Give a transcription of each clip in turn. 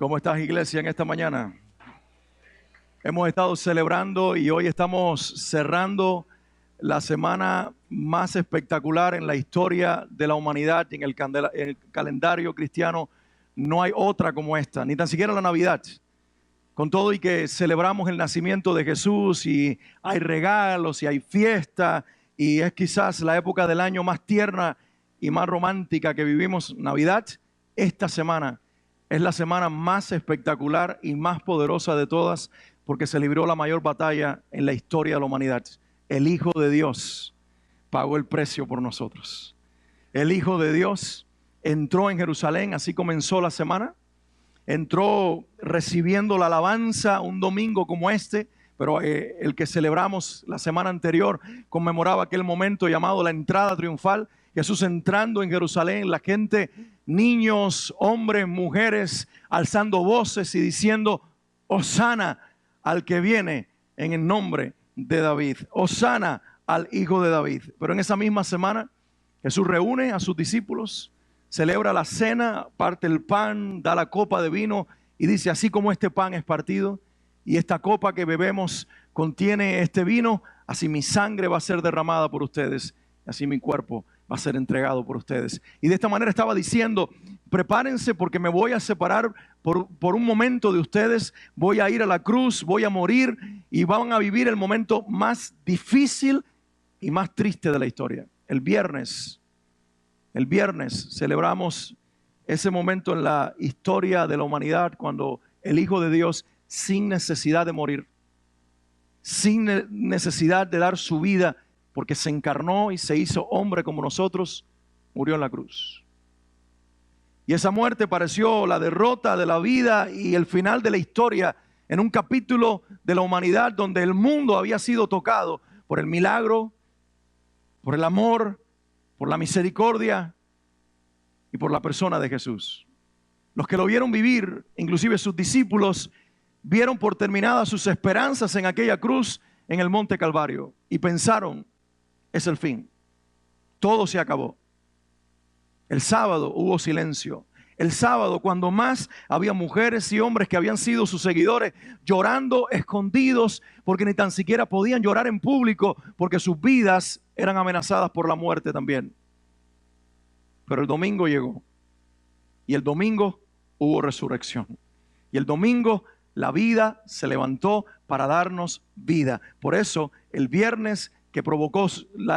¿Cómo estás, iglesia, en esta mañana? Hemos estado celebrando y hoy estamos cerrando la semana más espectacular en la historia de la humanidad y en el calendario cristiano. No hay otra como esta, ni tan siquiera la Navidad. Con todo y que celebramos el nacimiento de Jesús y hay regalos y hay fiesta y es quizás la época del año más tierna y más romántica que vivimos, Navidad, esta semana es la semana más espectacular y más poderosa de todas porque se libró la mayor batalla en la historia de la humanidad. El Hijo de Dios pagó el precio por nosotros. El Hijo de Dios entró en Jerusalén, así comenzó la semana. Entró recibiendo la alabanza un domingo como este, pero el que celebramos la semana anterior conmemoraba aquel momento llamado la entrada triunfal. Jesús entrando en Jerusalén, la gente, niños, hombres, mujeres, alzando voces y diciendo, Hosana al que viene en el nombre de David. Hosana al Hijo de David. Pero en esa misma semana, Jesús reúne a sus discípulos, celebra la cena, parte el pan, da la copa de vino y dice, así como este pan es partido y esta copa que bebemos contiene este vino, así mi sangre va a ser derramada por ustedes, así mi cuerpo va a ser entregado por ustedes. Y de esta manera estaba diciendo, prepárense porque me voy a separar por un momento de ustedes, voy a ir a la cruz, voy a morir y van a vivir el momento más difícil y más triste de la historia. El viernes celebramos ese momento en la historia de la humanidad cuando el Hijo de Dios, sin necesidad de morir, sin necesidad de dar su vida, porque se encarnó y se hizo hombre como nosotros, murió en la cruz. Y esa muerte pareció la derrota de la vida y el final de la historia en un capítulo de la humanidad donde el mundo había sido tocado por el milagro, por el amor, por la misericordia y por la persona de Jesús. Los que lo vieron vivir, inclusive sus discípulos, vieron por terminadas sus esperanzas en aquella cruz en el monte Calvario y pensaron, es el fin, todo se acabó. El sábado hubo silencio. El sábado, cuando más había mujeres y hombres que habían sido sus seguidores llorando escondidos porque ni tan siquiera podían llorar en público porque sus vidas eran amenazadas por la muerte también. Pero el domingo llegó y el domingo hubo resurrección. Y el domingo la vida se levantó para darnos vida. Por eso el viernes que provocó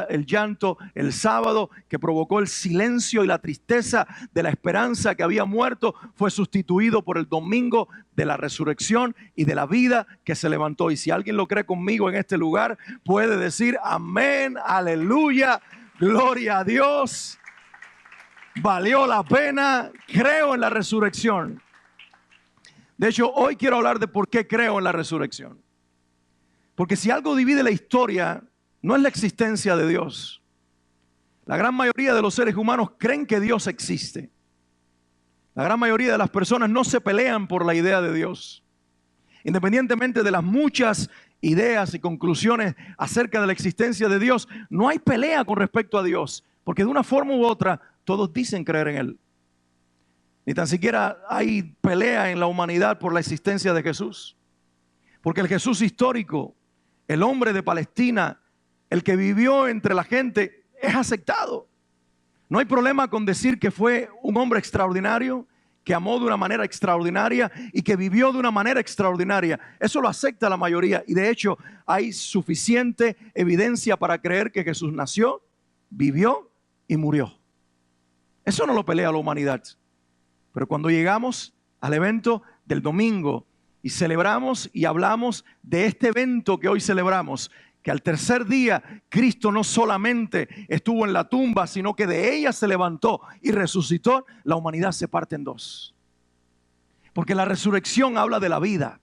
el llanto, el sábado que provocó el silencio y la tristeza de la esperanza que había muerto, fue sustituido por el domingo de la resurrección y de la vida que se levantó. Y si alguien lo cree conmigo en este lugar, puede decir amén, aleluya, gloria a Dios. Valió la pena, creo en la resurrección. De hecho, hoy quiero hablar de por qué creo en la resurrección. Porque si algo divide la historia, no es la existencia de Dios. La gran mayoría de los seres humanos creen que Dios existe. La gran mayoría de las personas no se pelean por la idea de Dios. Independientemente de las muchas ideas y conclusiones acerca de la existencia de Dios, no hay pelea con respecto a Dios, porque de una forma u otra todos dicen creer en Él. Ni tan siquiera hay pelea en la humanidad por la existencia de Jesús. Porque el Jesús histórico, el hombre de Palestina, el que vivió entre la gente, es aceptado. No hay problema con decir que fue un hombre extraordinario, que amó de una manera extraordinaria y que vivió de una manera extraordinaria. Eso lo acepta la mayoría y de hecho hay suficiente evidencia para creer que Jesús nació, vivió y murió. Eso no lo pelea la humanidad. Pero cuando llegamos al evento del domingo y celebramos y hablamos de este evento que hoy celebramos, que al tercer día Cristo no solamente estuvo en la tumba, sino que de ella se levantó y resucitó, la humanidad se parte en dos. Porque la resurrección habla de la vida.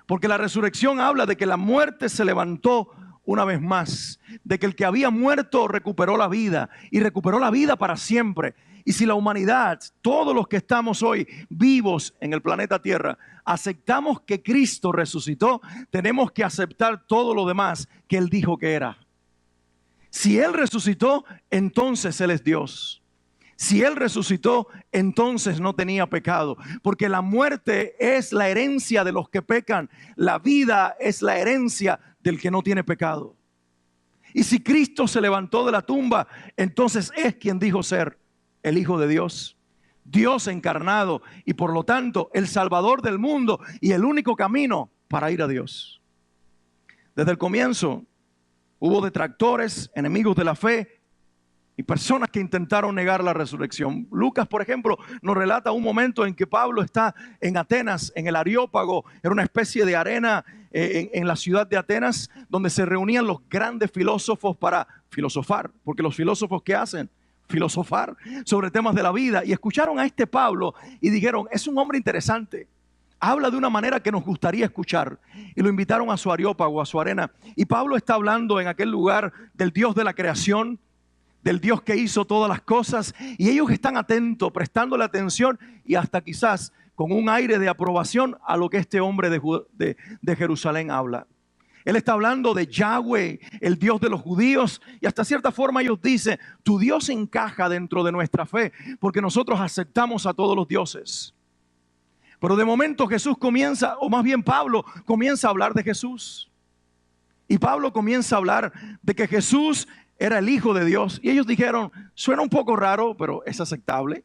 Porque la resurrección habla de que la muerte se levantó una vez más, de que el que había muerto recuperó la vida y recuperó la vida para siempre. Y si la humanidad, todos los que estamos hoy vivos en el planeta Tierra, aceptamos que Cristo resucitó, tenemos que aceptar todo lo demás que Él dijo que era. Si Él resucitó, entonces Él es Dios. Si Él resucitó, entonces no tenía pecado, porque la muerte es la herencia de los que pecan, la vida es la herencia del que no tiene pecado. Y si Cristo se levantó de la tumba, entonces es quien dijo ser el Hijo de Dios, Dios encarnado, y por lo tanto el Salvador del mundo y el único camino para ir a Dios. Desde el comienzo hubo detractores, enemigos de la fe, y personas que intentaron negar la resurrección. Lucas, por ejemplo, nos relata un momento en que Pablo está en Atenas, en el Areópago. Era una especie de arena en la ciudad de Atenas, donde se reunían los grandes filósofos para filosofar. Porque los filósofos, ¿qué hacen? Filosofar sobre temas de la vida. Y escucharon a este Pablo y dijeron, es un hombre interesante. Habla de una manera que nos gustaría escuchar. Y lo invitaron a su Areópago, a su arena. Y Pablo está hablando en aquel lugar del Dios de la creación, del Dios que hizo todas las cosas, y ellos están atentos, prestándole atención y hasta quizás con un aire de aprobación a lo que este hombre de Jerusalén habla. Él está hablando de Yahweh, el Dios de los judíos, y hasta cierta forma ellos dicen, tu Dios encaja dentro de nuestra fe, porque nosotros aceptamos a todos los dioses. Pero de momento Jesús comienza, o más bien Pablo comienza a hablar de Jesús. Y Pablo comienza a hablar de que Jesús era el Hijo de Dios. Y ellos dijeron, suena un poco raro, pero es aceptable.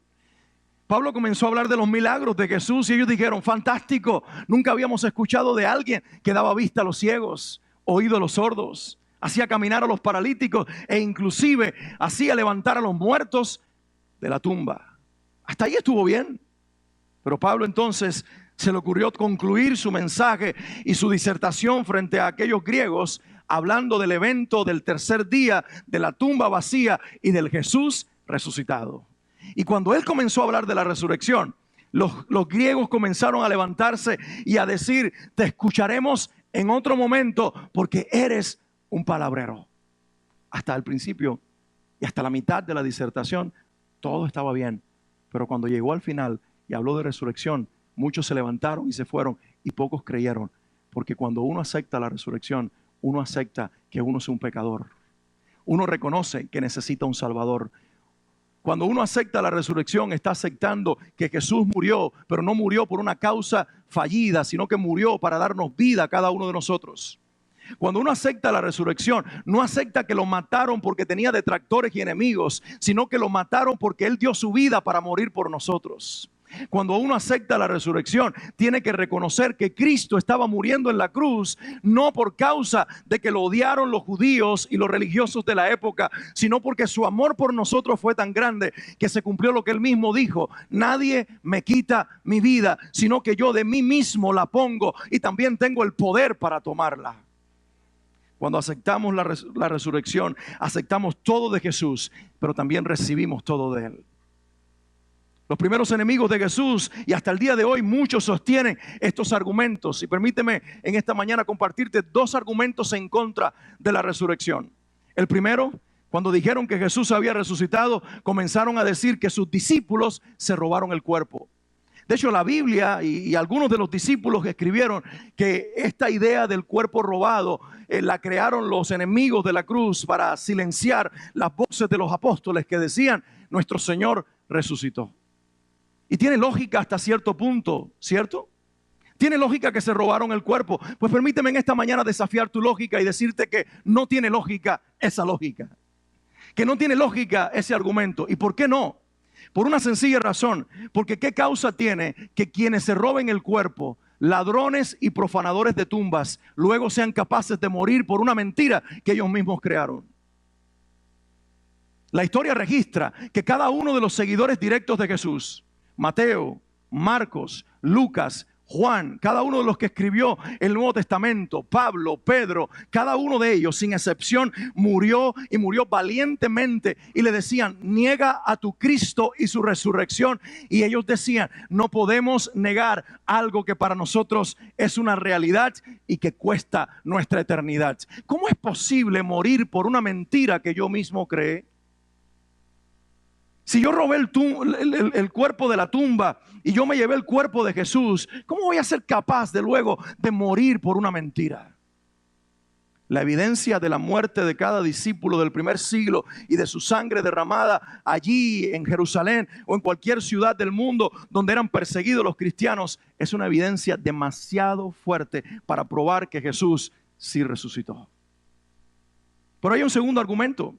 Pablo comenzó a hablar de los milagros de Jesús y ellos dijeron, fantástico, nunca habíamos escuchado de alguien que daba vista a los ciegos, oído a los sordos, hacía caminar a los paralíticos e inclusive hacía levantar a los muertos de la tumba. Hasta ahí estuvo bien. Pero Pablo entonces se le ocurrió concluir su mensaje y su disertación frente a aquellos griegos, hablando del evento del tercer día, de la tumba vacía y del Jesús resucitado. Y cuando él comenzó a hablar de la resurrección, los griegos comenzaron a levantarse y a decir, te escucharemos en otro momento porque eres un palabrero. Hasta el principio y hasta la mitad de la disertación, todo estaba bien. Pero cuando llegó al final y habló de resurrección, muchos se levantaron y se fueron y pocos creyeron. Porque cuando uno acepta la resurrección, uno acepta que uno es un pecador. Uno reconoce que necesita un Salvador. Cuando uno acepta la resurrección, está aceptando que Jesús murió, pero no murió por una causa fallida, sino que murió para darnos vida a cada uno de nosotros. Cuando uno acepta la resurrección, no acepta que lo mataron porque tenía detractores y enemigos, sino que lo mataron porque Él dio su vida para morir por nosotros. Cuando uno acepta la resurrección, tiene que reconocer que Cristo estaba muriendo en la cruz, no por causa de que lo odiaron los judíos y los religiosos de la época, sino porque su amor por nosotros fue tan grande que se cumplió lo que Él mismo dijo: nadie me quita mi vida, sino que yo de mí mismo la pongo y también tengo el poder para tomarla. Cuando aceptamos la resurrección, aceptamos todo de Jesús, pero también recibimos todo de Él. Los primeros enemigos de Jesús, y hasta el día de hoy muchos sostienen estos argumentos. Y permíteme en esta mañana compartirte dos argumentos en contra de la resurrección. El primero, cuando dijeron que Jesús había resucitado, comenzaron a decir que sus discípulos se robaron el cuerpo. De hecho, la Biblia y algunos de los discípulos escribieron que esta idea del cuerpo robado la crearon los enemigos de la cruz para silenciar las voces de los apóstoles que decían: nuestro Señor resucitó. Y tiene lógica hasta cierto punto, ¿cierto? Tiene lógica que se robaron el cuerpo. Pues permíteme en esta mañana desafiar tu lógica y decirte que no tiene lógica esa lógica. Que no tiene lógica ese argumento. ¿Y por qué no? Por una sencilla razón. Porque ¿qué causa tiene que quienes se roben el cuerpo, ladrones y profanadores de tumbas, luego sean capaces de morir por una mentira que ellos mismos crearon? La historia registra que cada uno de los seguidores directos de Jesús, Mateo, Marcos, Lucas, Juan, cada uno de los que escribió el Nuevo Testamento, Pablo, Pedro, cada uno de ellos sin excepción murió y murió valientemente, y le decían: niega a tu Cristo y su resurrección. Y ellos decían: no podemos negar algo que para nosotros es una realidad y que cuesta nuestra eternidad. ¿Cómo es posible morir por una mentira que yo mismo creé? Si yo robé el cuerpo de la tumba y yo me llevé el cuerpo de Jesús, ¿cómo voy a ser capaz de luego de morir por una mentira? La evidencia de la muerte de cada discípulo del primer siglo y de su sangre derramada allí en Jerusalén o en cualquier ciudad del mundo donde eran perseguidos los cristianos es una evidencia demasiado fuerte para probar que Jesús sí resucitó. Pero hay un segundo argumento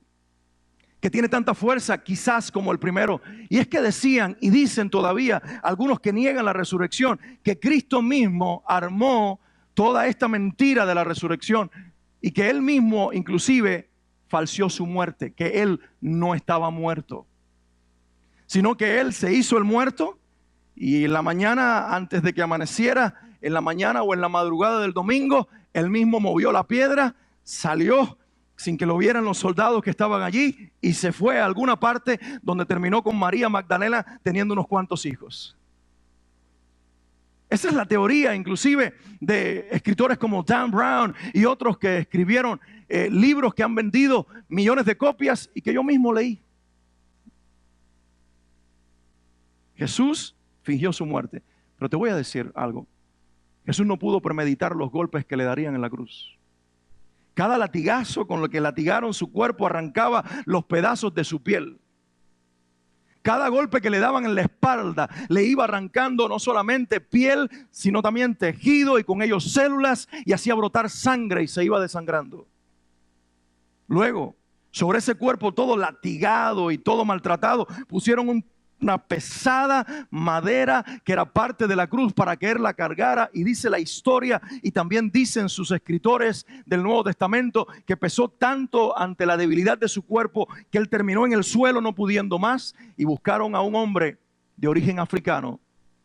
que tiene tanta fuerza quizás como el primero, y es que decían y dicen todavía algunos que niegan la resurrección que Cristo mismo armó toda esta mentira de la resurrección y que Él mismo inclusive falseó su muerte, que Él no estaba muerto, sino que Él se hizo el muerto y en la mañana antes de que amaneciera, en la mañana o en la madrugada del domingo, Él mismo movió la piedra, salió sin que lo vieran los soldados que estaban allí y se fue a alguna parte donde terminó con María Magdalena teniendo unos cuantos hijos. Esa es la teoría inclusive de escritores como Dan Brown y otros que escribieron libros que han vendido millones de copias y que yo mismo leí. Jesús fingió su muerte, pero te voy a decir algo. Jesús no pudo premeditar los golpes que le darían en la cruz. Cada latigazo con lo que latigaron su cuerpo arrancaba los pedazos de su piel. Cada golpe que le daban en la espalda le iba arrancando no solamente piel, sino también tejido y con ellos células y hacía brotar sangre y se iba desangrando. Luego, sobre ese cuerpo todo latigado y todo maltratado, pusieron una pesada madera que era parte de la cruz para que Él la cargara, y dice la historia y también dicen sus escritores del Nuevo Testamento que pesó tanto ante la debilidad de su cuerpo que Él terminó en el suelo no pudiendo más y buscaron a un hombre de origen africano,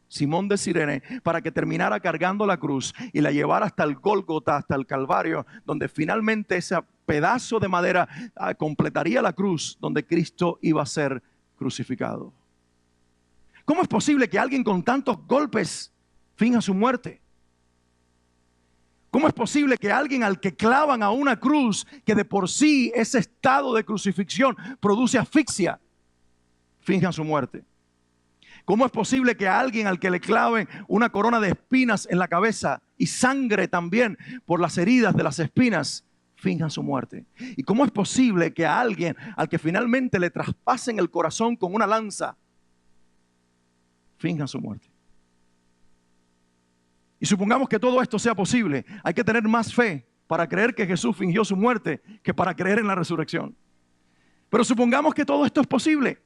Simón de Cirene, para que terminara cargando la cruz y la llevara hasta el Gólgota, hasta el Calvario, donde finalmente ese pedazo de madera completaría la cruz donde Cristo iba a ser crucificado. ¿Cómo es posible que alguien con tantos golpes finja su muerte? ¿Cómo es posible que alguien al que clavan a una cruz, que de por sí ese estado de crucifixión produce asfixia, finja su muerte? ¿Cómo es posible que a alguien al que le claven una corona de espinas en la cabeza y sangre también por las heridas de las espinas, finja su muerte? ¿Y cómo es posible que a alguien al que finalmente le traspasen el corazón con una lanza, finjan su muerte? Y supongamos que todo esto sea posible, hay que tener más fe para creer que Jesús fingió su muerte que para creer en la resurrección. Pero supongamos que todo esto es posible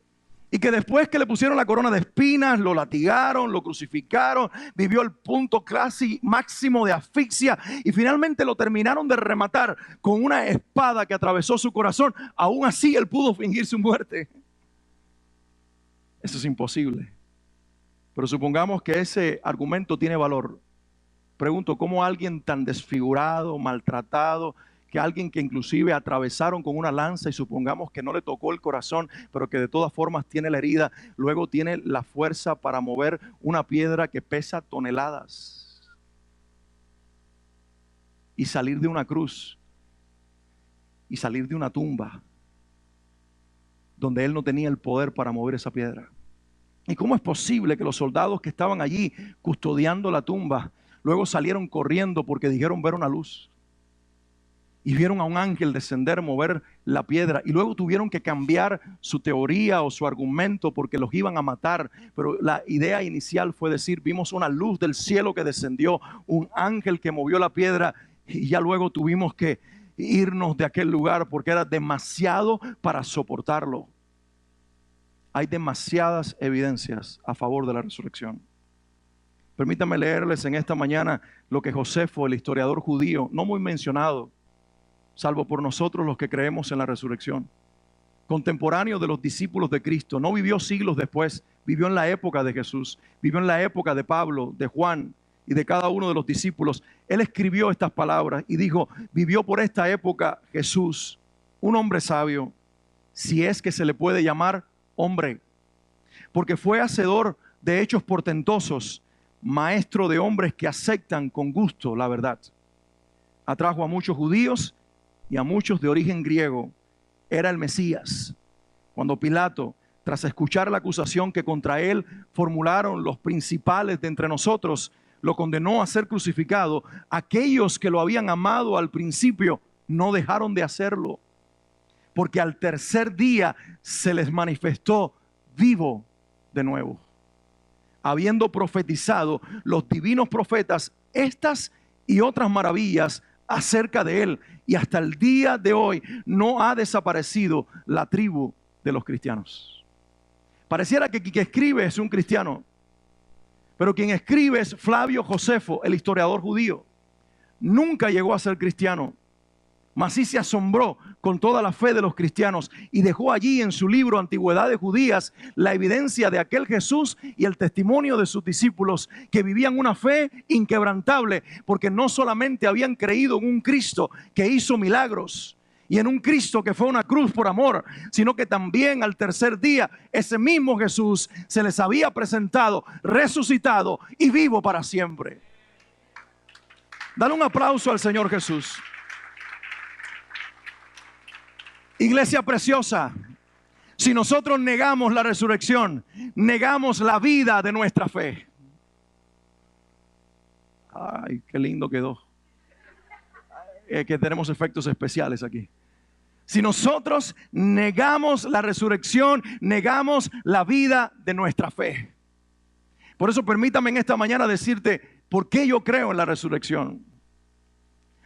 y que después que le pusieron la corona de espinas, lo latigaron, lo crucificaron, vivió el punto casi máximo de asfixia y finalmente lo terminaron de rematar con una espada que atravesó su corazón. Aún así Él pudo fingir su muerte. Eso es imposible. Pero supongamos que ese argumento tiene valor. Pregunto, ¿cómo alguien tan desfigurado, maltratado, que alguien que inclusive atravesaron con una lanza y supongamos que no le tocó el corazón, pero que de todas formas tiene la herida, luego tiene la fuerza para mover una piedra que pesa toneladas y salir de una cruz y salir de una tumba donde él no tenía el poder para mover esa piedra? ¿Y cómo es posible que los soldados que estaban allí custodiando la tumba luego salieron corriendo porque dijeron ver una luz? Y vieron a un ángel descender, mover la piedra, y luego tuvieron que cambiar su teoría o su argumento porque los iban a matar. Pero la idea inicial fue decir, vimos una luz del cielo que descendió, un ángel que movió la piedra, y ya luego tuvimos que irnos de aquel lugar porque era demasiado para soportarlo. Hay demasiadas evidencias a favor de la resurrección. Permítanme leerles en esta mañana lo que Josefo, el historiador judío, no muy mencionado, salvo por nosotros los que creemos en la resurrección, contemporáneo de los discípulos de Cristo, no vivió siglos después, vivió en la época de Jesús, vivió en la época de Pablo, de Juan y de cada uno de los discípulos. Él escribió estas palabras y dijo, vivió por esta época Jesús, un hombre sabio, si es que se le puede llamar hombre, porque fue hacedor de hechos portentosos, maestro de hombres que aceptan con gusto la verdad. Atrajo a muchos judíos y a muchos de origen griego. Era el Mesías. Cuando Pilato, tras escuchar la acusación que contra él formularon los principales de entre nosotros, lo condenó a ser crucificado, aquellos que lo habían amado al principio no dejaron de hacerlo, porque al tercer día se les manifestó vivo de nuevo, habiendo profetizado los divinos profetas estas y otras maravillas acerca de él. Y hasta el día de hoy no ha desaparecido la tribu de los cristianos. Pareciera que quien escribe es un cristiano, pero quien escribe es Flavio Josefo, el historiador judío. Nunca llegó a ser cristiano, mas sí se asombró con toda la fe de los cristianos y dejó allí en su libro Antigüedades Judías la evidencia de aquel Jesús y el testimonio de sus discípulos que vivían una fe inquebrantable, porque no solamente habían creído en un Cristo que hizo milagros y en un Cristo que fue una cruz por amor, sino que también al tercer día ese mismo Jesús se les había presentado resucitado y vivo para siempre. Dale un aplauso al Señor Jesús. Iglesia preciosa, si nosotros negamos la resurrección, negamos la vida de nuestra fe. Ay, qué lindo quedó. Es que tenemos efectos especiales aquí. Si nosotros negamos la resurrección, negamos la vida de nuestra fe. Por eso permítame en esta mañana decirte por qué yo creo en la resurrección.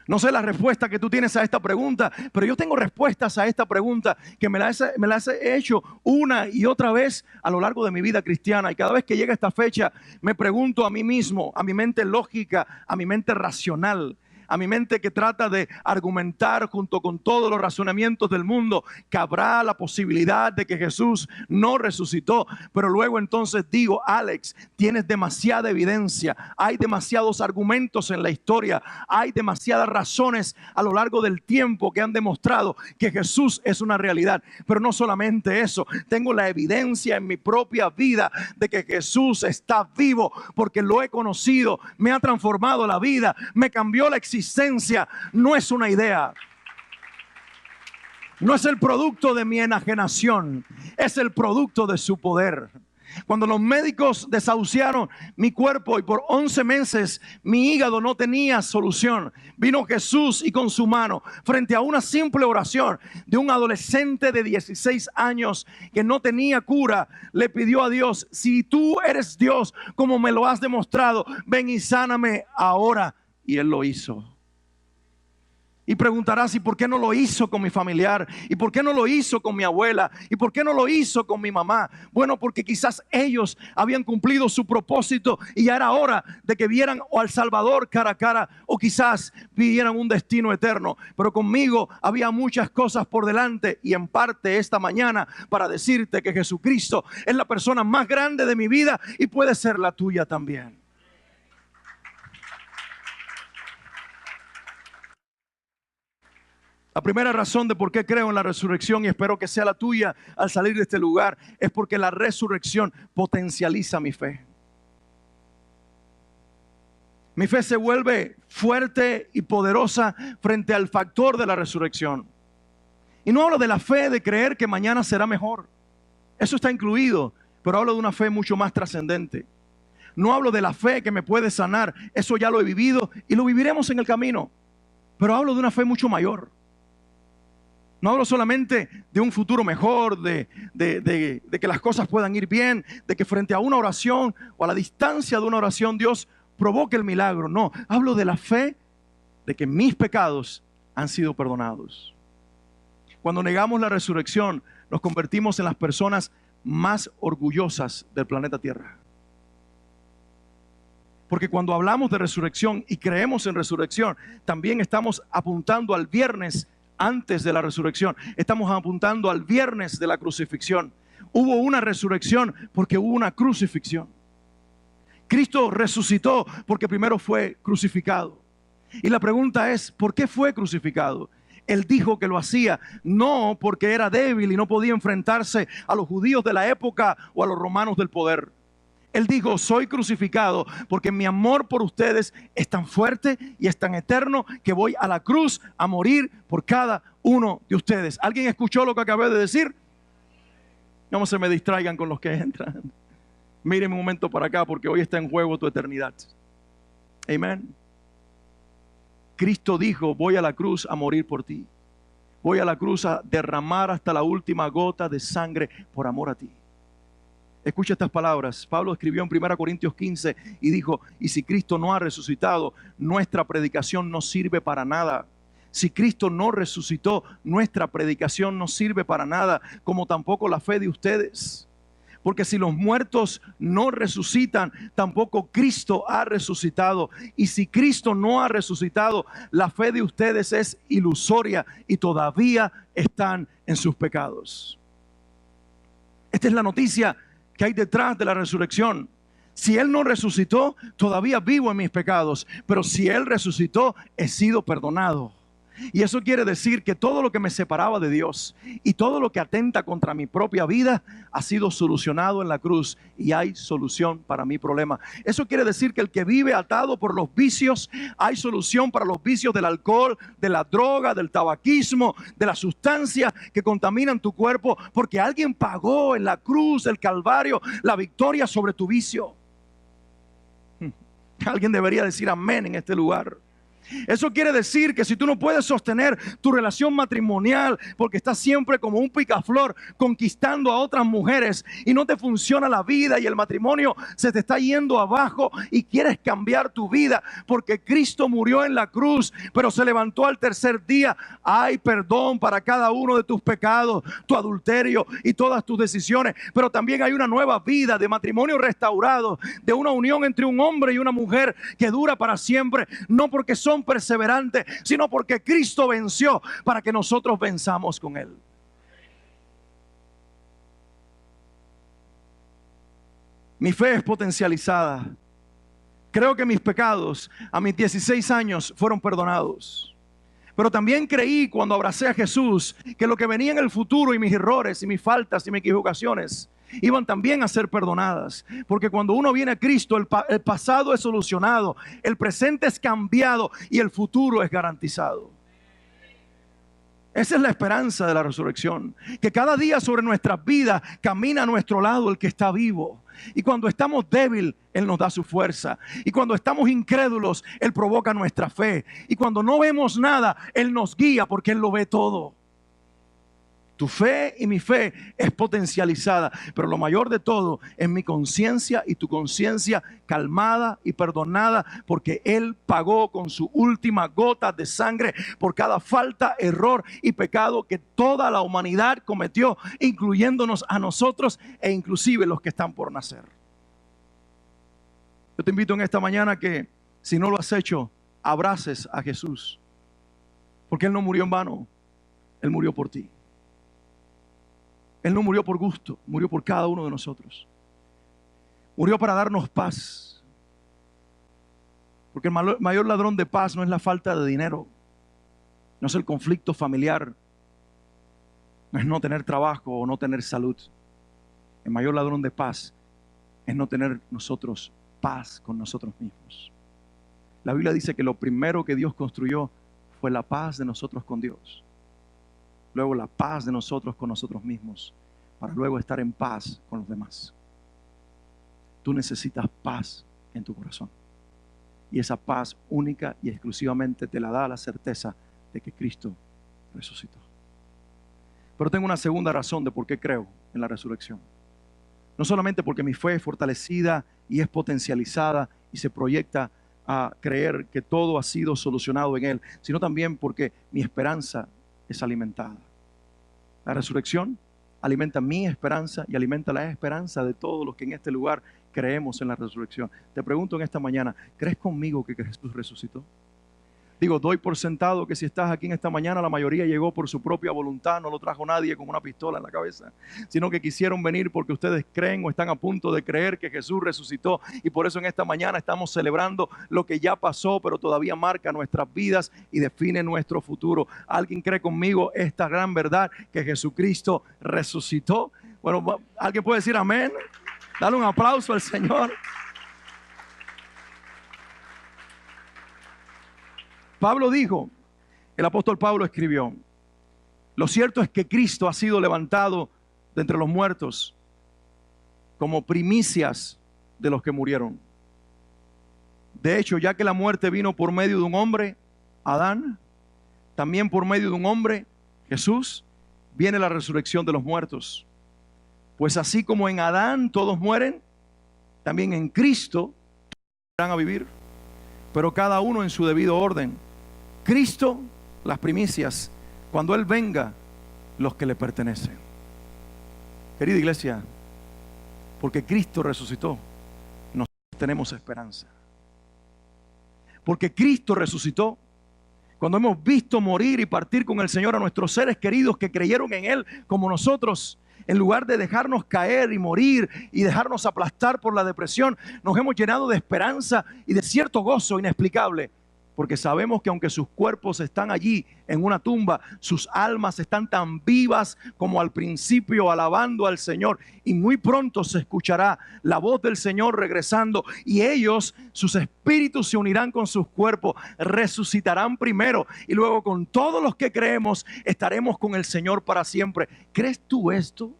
No sé la respuesta que tú tienes a esta pregunta, pero yo tengo respuestas a esta pregunta que me las he hecho una y otra vez a lo largo de mi vida cristiana. Y cada vez que llega esta fecha me pregunto a mí mismo, a mi mente lógica, a mi mente racional, a mi mente que trata de argumentar junto con todos los razonamientos del mundo, que habrá la posibilidad de que Jesús no resucitó. Pero luego entonces digo, Alex, tienes demasiada evidencia, hay demasiados argumentos en la historia, hay demasiadas razones a lo largo del tiempo que han demostrado que Jesús es una realidad. Pero no solamente eso, tengo la evidencia en mi propia vida de que Jesús está vivo, porque lo he conocido, me ha transformado la vida, me cambió la existencia. No es una idea, no es el producto de mi enajenación, es el producto de su poder. Cuando los médicos desahuciaron mi cuerpo y por 11 meses mi hígado no tenía solución, vino Jesús y con su mano, frente a una simple oración de un adolescente de 16 años que no tenía cura, le pidió a Dios: si tú eres Dios, como me lo has demostrado, ven y sáname ahora. Y Él lo hizo. Y preguntarás, ¿y por qué no lo hizo con mi familiar? ¿Y por qué no lo hizo con mi abuela? ¿Y por qué no lo hizo con mi mamá? Bueno, porque quizás ellos habían cumplido su propósito y ya era hora de que vieran o al Salvador cara a cara, o quizás vivieran un destino eterno. Pero conmigo había muchas cosas por delante, y en parte esta mañana para decirte que Jesucristo es la persona más grande de mi vida y puede ser la tuya también. La primera razón de por qué creo en la resurrección, y espero que sea la tuya al salir de este lugar, es porque la resurrección potencializa mi fe. Mi fe se vuelve fuerte y poderosa frente al factor de la resurrección. Y no hablo de la fe de creer que mañana será mejor. Eso está incluido, pero hablo de una fe mucho más trascendente. No hablo de la fe que me puede sanar. Eso ya lo he vivido y lo viviremos en el camino. Pero hablo de una fe mucho mayor. No hablo solamente de un futuro mejor, de que las cosas puedan ir bien, de que frente a una oración o a la distancia de una oración Dios provoque el milagro. No, hablo de la fe de que mis pecados han sido perdonados. Cuando negamos la resurrección, nos convertimos en las personas más orgullosas del planeta Tierra. Porque cuando hablamos de resurrección y creemos en resurrección, también estamos apuntando al viernes antes de la resurrección. Estamos apuntando al viernes de la crucifixión. Hubo una resurrección porque hubo una crucifixión. Cristo resucitó porque primero fue crucificado. Y la pregunta es, ¿por qué fue crucificado? Él dijo que lo hacía no porque era débil y no podía enfrentarse a los judíos de la época o a los romanos del poder. Él dijo, soy crucificado porque mi amor por ustedes es tan fuerte y es tan eterno que voy a la cruz a morir por cada uno de ustedes. ¿Alguien escuchó lo que acabé de decir? No se me distraigan con los que entran. Miren un momento para acá porque hoy está en juego tu eternidad. Amén. Cristo dijo, voy a la cruz a morir por ti. Voy a la cruz a derramar hasta la última gota de sangre por amor a ti. Escucha estas palabras. Pablo escribió en 1 Corintios 15 y dijo, y si Cristo no ha resucitado, nuestra predicación no sirve para nada. Si Cristo no resucitó, nuestra predicación no sirve para nada, como tampoco la fe de ustedes. Porque si los muertos no resucitan, tampoco Cristo ha resucitado. Y si Cristo no ha resucitado, la fe de ustedes es ilusoria y todavía están en sus pecados. Esta es la noticia que hay detrás de la resurrección. Si Él no resucitó, todavía vivo en mis pecados. Pero si Él resucitó, he sido perdonado. Y eso quiere decir que todo lo que me separaba de Dios y todo lo que atenta contra mi propia vida ha sido solucionado en la cruz y hay solución para mi problema. Eso quiere decir que el que vive atado por los vicios, hay solución para los vicios del alcohol, de la droga, del tabaquismo, de las sustancias que contaminan tu cuerpo, porque alguien pagó en la cruz del Calvario la victoria sobre tu vicio. Alguien debería decir amén en este lugar. Eso quiere decir que si tú no puedes sostener tu relación matrimonial porque estás siempre como un picaflor conquistando a otras mujeres y no te funciona la vida y el matrimonio se te está yendo abajo y quieres cambiar tu vida porque Cristo murió en la cruz pero se levantó al tercer día, hay perdón para cada uno de tus pecados, tu adulterio y todas tus decisiones, pero también hay una nueva vida de matrimonio restaurado, de una unión entre un hombre y una mujer que dura para siempre, no porque son perseverantes, sino porque Cristo venció para que nosotros venzamos con Él. Mi fe es potencializada. Creo que mis pecados a mis 16 años fueron perdonados. Pero también creí cuando abracé a Jesús que lo que venía en el futuro y mis errores y mis faltas y mis equivocaciones iban también a ser perdonadas, porque cuando uno viene a Cristo el pasado es solucionado, el presente es cambiado y el futuro es garantizado. Esa es la esperanza de la resurrección, que cada día sobre nuestras vidas camina a nuestro lado el que está vivo, y cuando estamos débiles Él nos da su fuerza, y cuando estamos incrédulos Él provoca nuestra fe, y cuando no vemos nada Él nos guía porque Él lo ve todo. Tu fe y mi fe es potencializada, pero lo mayor de todo es mi conciencia y tu conciencia calmada y perdonada, porque Él pagó con su última gota de sangre por cada falta, error y pecado que toda la humanidad cometió, incluyéndonos a nosotros e inclusive los que están por nacer. Yo te invito en esta mañana que, si no lo has hecho, abraces a Jesús, porque Él no murió en vano, Él murió por ti. Él no murió por gusto, murió por cada uno de nosotros. Murió para darnos paz. Porque el mayor ladrón de paz no es la falta de dinero, no es el conflicto familiar, no es no tener trabajo o no tener salud. El mayor ladrón de paz es no tener nosotros paz con nosotros mismos. La Biblia dice que lo primero que Dios construyó fue la paz de nosotros con Dios. Luego la paz de nosotros con nosotros mismos, para luego estar en paz con los demás. Tú necesitas paz en tu corazón. Y esa paz única y exclusivamente te la da la certeza de que Cristo resucitó. Pero tengo una segunda razón de por qué creo en la resurrección. No solamente porque mi fe es fortalecida y es potencializada y se proyecta a creer que todo ha sido solucionado en Él, sino también porque mi esperanza es alimentada. La resurrección alimenta mi esperanza y alimenta la esperanza de todos los que en este lugar creemos en la resurrección. Te pregunto en esta mañana, ¿crees conmigo que Jesús resucitó? Digo, doy por sentado que si estás aquí en esta mañana, la mayoría llegó por su propia voluntad, no lo trajo nadie con una pistola en la cabeza, sino que quisieron venir porque ustedes creen o están a punto de creer que Jesús resucitó, y por eso en esta mañana estamos celebrando lo que ya pasó, pero todavía marca nuestras vidas y define nuestro futuro. ¿Alguien cree conmigo esta gran verdad que Jesucristo resucitó? Bueno, ¿alguien puede decir amén? Dale un aplauso al Señor. Pablo dijo, el apóstol Pablo escribió, lo cierto es que Cristo ha sido levantado de entre los muertos como primicias de los que murieron. De hecho, ya que la muerte vino por medio de un hombre, Adán, también por medio de un hombre, Jesús, viene la resurrección de los muertos. Pues así como en Adán todos mueren, también en Cristo van a vivir, pero cada uno en su debido orden. Cristo, las primicias, cuando Él venga, los que le pertenecen. Querida iglesia, porque Cristo resucitó, nosotros tenemos esperanza. Porque Cristo resucitó, cuando hemos visto morir y partir con el Señor a nuestros seres queridos que creyeron en Él como nosotros, en lugar de dejarnos caer y morir y dejarnos aplastar por la depresión, nos hemos llenado de esperanza y de cierto gozo inexplicable. Porque sabemos que aunque sus cuerpos están allí en una tumba, sus almas están tan vivas como al principio, alabando al Señor. Y muy pronto se escuchará la voz del Señor regresando, y ellos, sus espíritus se unirán con sus cuerpos, resucitarán primero, y luego con todos los que creemos estaremos con el Señor para siempre. ¿Crees tú esto?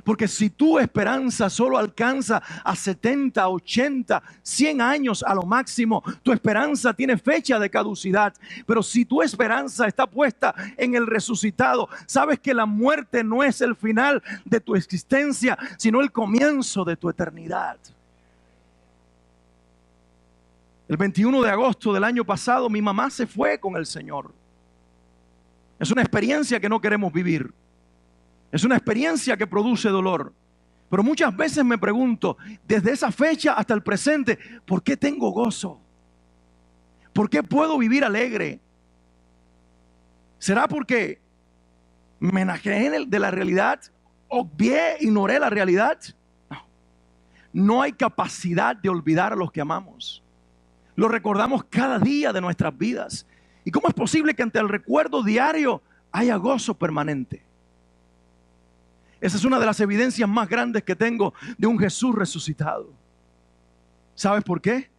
Porque si tu esperanza solo alcanza a 70, 80, 100 años a lo máximo, tu esperanza tiene fecha de caducidad. Pero si tu esperanza está puesta en el resucitado, sabes que la muerte no es el final de tu existencia, sino el comienzo de tu eternidad. El 21 de agosto del año pasado, mi mamá se fue con el Señor. Es una experiencia que no queremos vivir. Es una experiencia que produce dolor. Pero muchas veces me pregunto, desde esa fecha hasta el presente, ¿por qué tengo gozo? ¿Por qué puedo vivir alegre? ¿Será porque me enajené de la realidad? ¿Obvié, ignoré la realidad? No. No hay capacidad de olvidar a los que amamos. Lo recordamos cada día de nuestras vidas. ¿Y cómo es posible que ante el recuerdo diario haya gozo permanente? Esa es una de las evidencias más grandes que tengo de un Jesús resucitado. ¿Sabes por qué?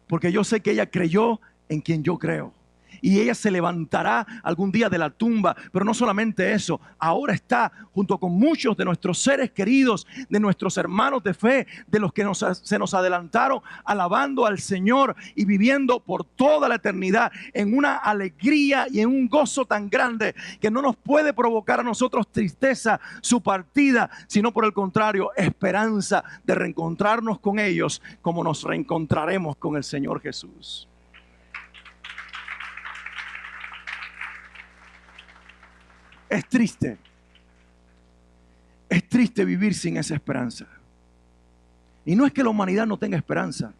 Porque yo sé que ella creyó en quien yo creo. Y ella se levantará algún día de la tumba. Pero no solamente eso, ahora está junto con muchos de nuestros seres queridos, de nuestros hermanos de fe, de los que se nos adelantaron, alabando al Señor y viviendo por toda la eternidad en una alegría y en un gozo tan grande que no nos puede provocar a nosotros tristeza su partida, sino por el contrario, esperanza de reencontrarnos con ellos como nos reencontraremos con el Señor Jesús. Es triste vivir sin esa esperanza. Y no es que la humanidad no tenga esperanza,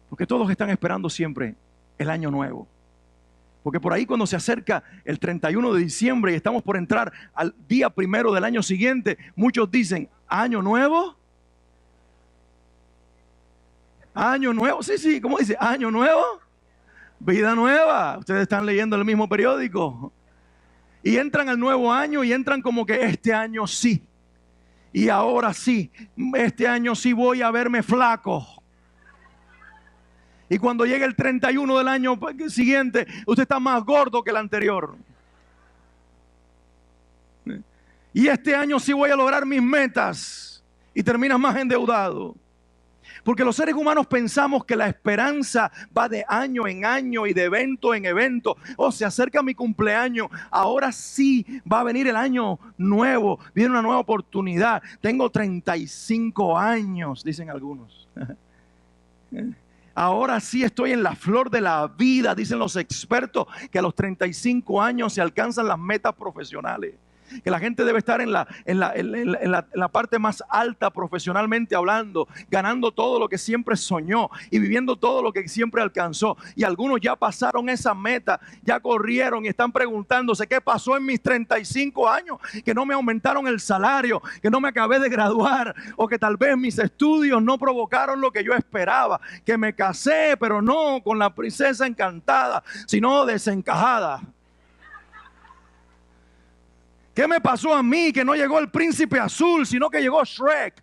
porque todos están esperando siempre el año nuevo. Porque por ahí cuando se acerca el 31 de diciembre y estamos por entrar al día primero del año siguiente, muchos dicen, ¿año nuevo? ¿Año nuevo? Sí, ¿cómo dice? ¿Año nuevo? Vida nueva. Ustedes están leyendo el mismo periódico. Y entran al nuevo año y entran como que este año sí. Y ahora sí, este año sí voy a verme flaco. Y cuando llegue el 31 del año siguiente, usted está más gordo que el anterior. Y este año sí voy a lograr mis metas. Y terminas más endeudado. Porque los seres humanos pensamos que la esperanza va de año en año y de evento en evento. Oh, se acerca mi cumpleaños, ahora sí va a venir el año nuevo, viene una nueva oportunidad. Tengo 35 años, dicen algunos. Ahora sí estoy en la flor de la vida, dicen los expertos, que a los 35 años se alcanzan las metas profesionales. Que la gente debe estar en la parte más alta profesionalmente hablando, ganando todo lo que siempre soñó y viviendo todo lo que siempre alcanzó. Y algunos ya pasaron esa meta, ya corrieron y están preguntándose qué pasó en mis 35 años, que no me aumentaron el salario, que no me acabé de graduar, o que tal vez mis estudios no provocaron lo que yo esperaba, que me casé pero no con la princesa encantada, sino desencajada. ¿Qué me pasó a mí que no llegó el príncipe azul, sino que llegó Shrek?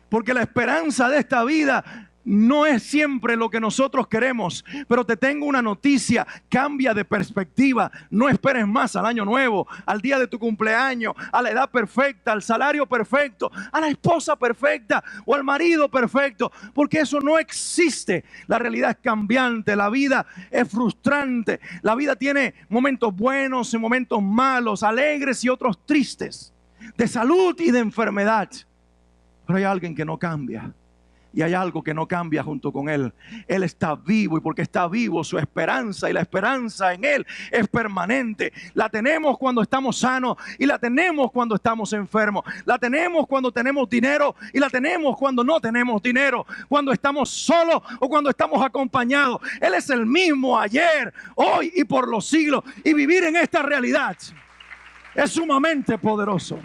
Porque la esperanza de esta vida no es siempre lo que nosotros queremos, pero te tengo una noticia: cambia de perspectiva. No esperes más al año nuevo, al día de tu cumpleaños, a la edad perfecta, al salario perfecto, a la esposa perfecta o al marido perfecto, porque eso no existe. La realidad es cambiante, la vida es frustrante, la vida tiene momentos buenos y momentos malos, alegres y otros tristes, de salud y de enfermedad. Pero hay alguien que no cambia. Y hay algo que no cambia junto con Él. Él está vivo, y porque está vivo, su esperanza, y la esperanza en Él es permanente. La tenemos cuando estamos sanos, y la tenemos cuando estamos enfermos. La tenemos cuando tenemos dinero, y la tenemos cuando no tenemos dinero. Cuando estamos solos o cuando estamos acompañados. Él es el mismo ayer, hoy y por los siglos. Y vivir en esta realidad es sumamente poderoso.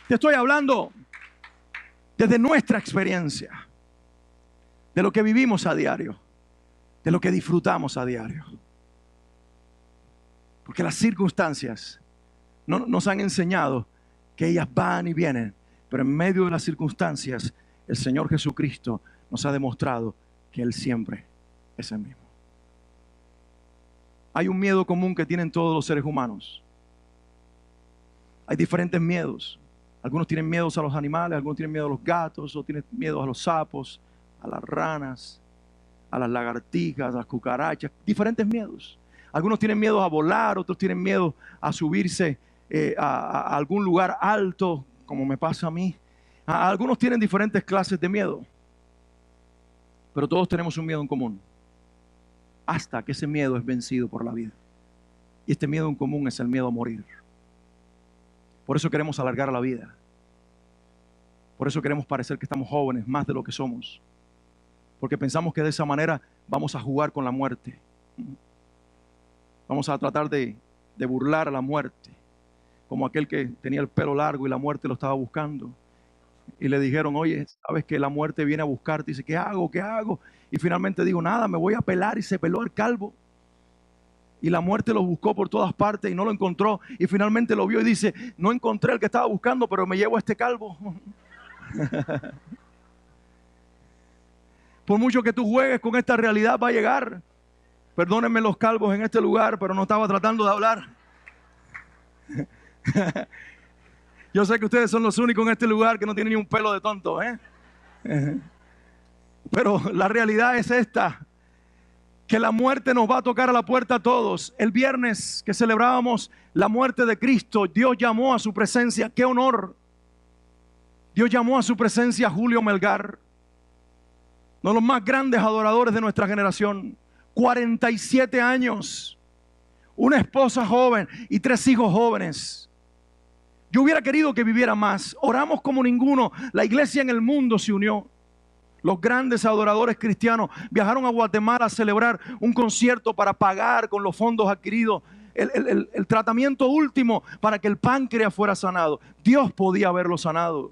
Te estoy hablando desde nuestra experiencia, de lo que vivimos a diario, de lo que disfrutamos a diario. Porque las circunstancias nos han enseñado que ellas van y vienen, pero en medio de las circunstancias, el Señor Jesucristo nos ha demostrado que Él siempre es el mismo. Hay un miedo común que tienen todos los seres humanos. Hay diferentes miedos. Algunos tienen miedos a los animales, algunos tienen miedo a los gatos, o tienen miedo a los sapos, a las ranas, a las lagartijas, a las cucarachas, diferentes miedos. Algunos tienen miedo a volar, otros tienen miedo a subirse a algún lugar alto, como me pasa a mí. Algunos tienen diferentes clases de miedo, pero todos tenemos un miedo en común, hasta que ese miedo es vencido por la vida. Y este miedo en común es el miedo a morir. Por eso queremos alargar la vida. Por eso queremos parecer que estamos jóvenes más de lo que somos. Porque pensamos que de esa manera vamos a jugar con la muerte. Vamos a tratar de burlar a la muerte. Como aquel que tenía el pelo largo y la muerte lo estaba buscando. Y le dijeron: oye, ¿sabes que la muerte viene a buscarte? Y dice: ¿qué hago? ¿Qué hago? Y finalmente dijo: nada, me voy a pelar. Y se peló el calvo. Y la muerte lo buscó por todas partes y no lo encontró. Y finalmente lo vio y dice: no encontré el que estaba buscando, pero me llevo a este calvo. Por mucho que tú juegues con esta realidad, va a llegar. Perdónenme los calvos en este lugar, pero no estaba tratando de hablar. Yo sé que ustedes son los únicos en este lugar que no tienen ni un pelo de tonto, ¿eh? Pero la realidad es esta: que la muerte nos va a tocar a la puerta a todos. El viernes que celebrábamos la muerte de Cristo, Dios llamó a su presencia. ¡Qué honor! Dios llamó a su presencia a Julio Melgar, uno de los más grandes adoradores de nuestra generación. 47 años, una esposa joven y 3 hijos jóvenes. Yo hubiera querido que viviera más. Oramos como ninguno. La iglesia en el mundo se unió. Los grandes adoradores cristianos viajaron a Guatemala a celebrar un concierto para pagar con los fondos adquiridos el tratamiento último para que el páncreas fuera sanado. Dios podía haberlo sanado.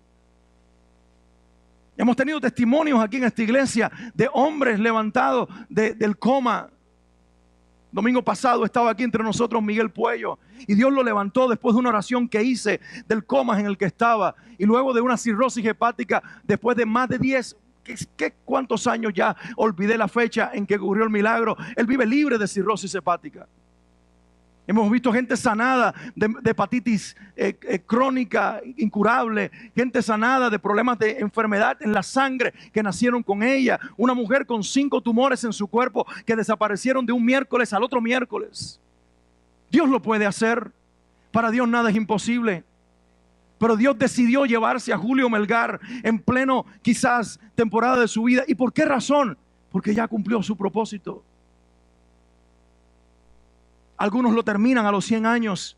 Hemos tenido testimonios aquí en esta iglesia de hombres levantados del coma. Domingo pasado estaba aquí entre nosotros Miguel Puello, y Dios lo levantó después de una oración que hice del coma en el que estaba, y luego de una cirrosis hepática después de más de 10 ¿cuántos años ya? Olvidé la fecha en que ocurrió el milagro. Él vive libre de cirrosis hepática. Hemos visto gente sanada de hepatitis crónica, incurable. Gente sanada de problemas de enfermedad en la sangre que nacieron con ella. Una mujer con 5 tumores en su cuerpo que desaparecieron de un miércoles al otro miércoles. Dios lo puede hacer. Para Dios nada es imposible. Pero Dios decidió llevarse a Julio Melgar en pleno, quizás, temporada de su vida. ¿Y por qué razón? Porque ya cumplió su propósito. Algunos lo terminan a los 100 años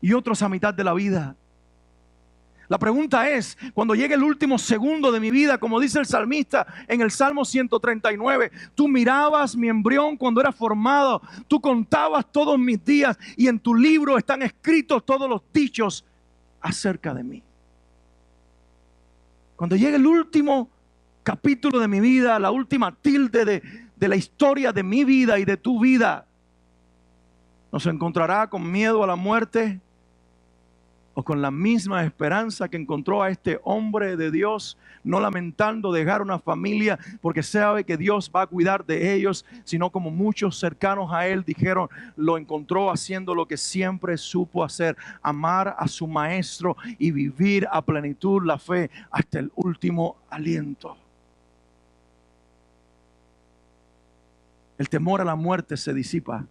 y otros a mitad de la vida. La pregunta es, cuando llegue el último segundo de mi vida, como dice el salmista en el Salmo 139, tú mirabas mi embrión cuando era formado, tú contabas todos mis días y en tu libro están escritos todos los dichos acerca de mí. Cuando llegue el último capítulo de mi vida, la última tilde de la historia de mi vida y de tu vida, nos encontrará con miedo a la muerte, o con la misma esperanza que encontró a este hombre de Dios, no lamentando dejar una familia porque sabe que Dios va a cuidar de ellos, sino como muchos cercanos a él dijeron, lo encontró haciendo lo que siempre supo hacer, amar a su maestro y vivir a plenitud la fe hasta el último aliento. El temor a la muerte se disipa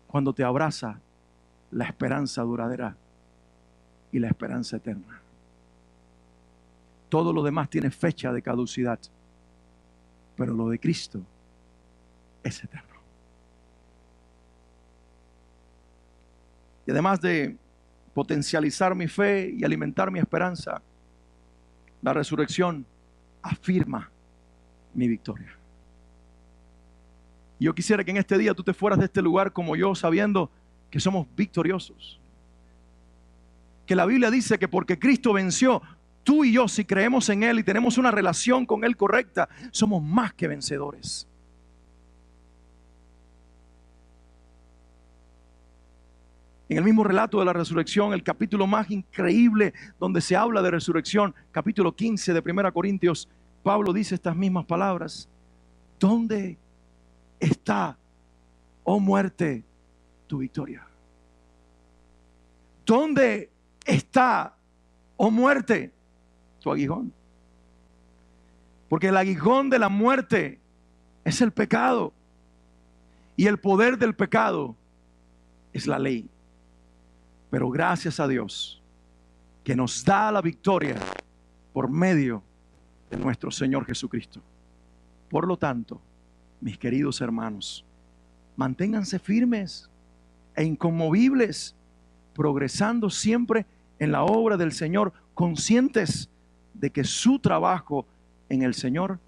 cuando te abraza la esperanza duradera y la esperanza eterna. Todo lo demás tiene fecha de caducidad, pero lo de Cristo es eterno. Y además de potencializar mi fe y alimentar mi esperanza, la resurrección afirma mi victoria. Yo quisiera que en este día tú te fueras de este lugar como yo, sabiendo que somos victoriosos. Que la Biblia dice que porque Cristo venció, tú y yo, si creemos en Él y tenemos una relación con Él correcta, somos más que vencedores. En el mismo relato de la resurrección, el capítulo más increíble donde se habla de resurrección, capítulo 15 de 1 Corintios, Pablo dice estas mismas palabras. ¿Dónde está, oh muerte, tu victoria? ¿Dónde está, oh muerte, tu aguijón? Porque el aguijón de la muerte es el pecado. Y el poder del pecado es la ley. Pero gracias a Dios que nos da la victoria por medio de nuestro Señor Jesucristo. Por lo tanto, mis queridos hermanos, manténganse firmes e inconmovibles, progresando siempre en la obra del Señor, conscientes de que su trabajo en el Señor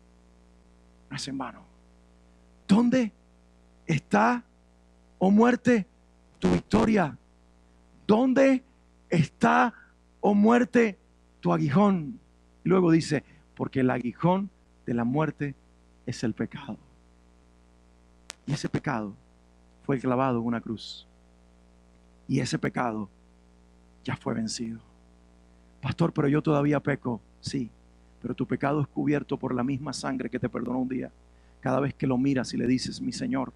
no es en vano. ¿Dónde está, oh muerte, tu victoria? ¿Dónde está, oh muerte, tu aguijón? Y luego dice, porque el aguijón de la muerte es el pecado. Y ese pecado fue clavado en una cruz. Y ese pecado ya fue vencido. Pastor, pero yo todavía peco. Sí, pero tu pecado es cubierto por la misma sangre que te perdonó un día. Cada vez que lo miras y le dices, mi Señor,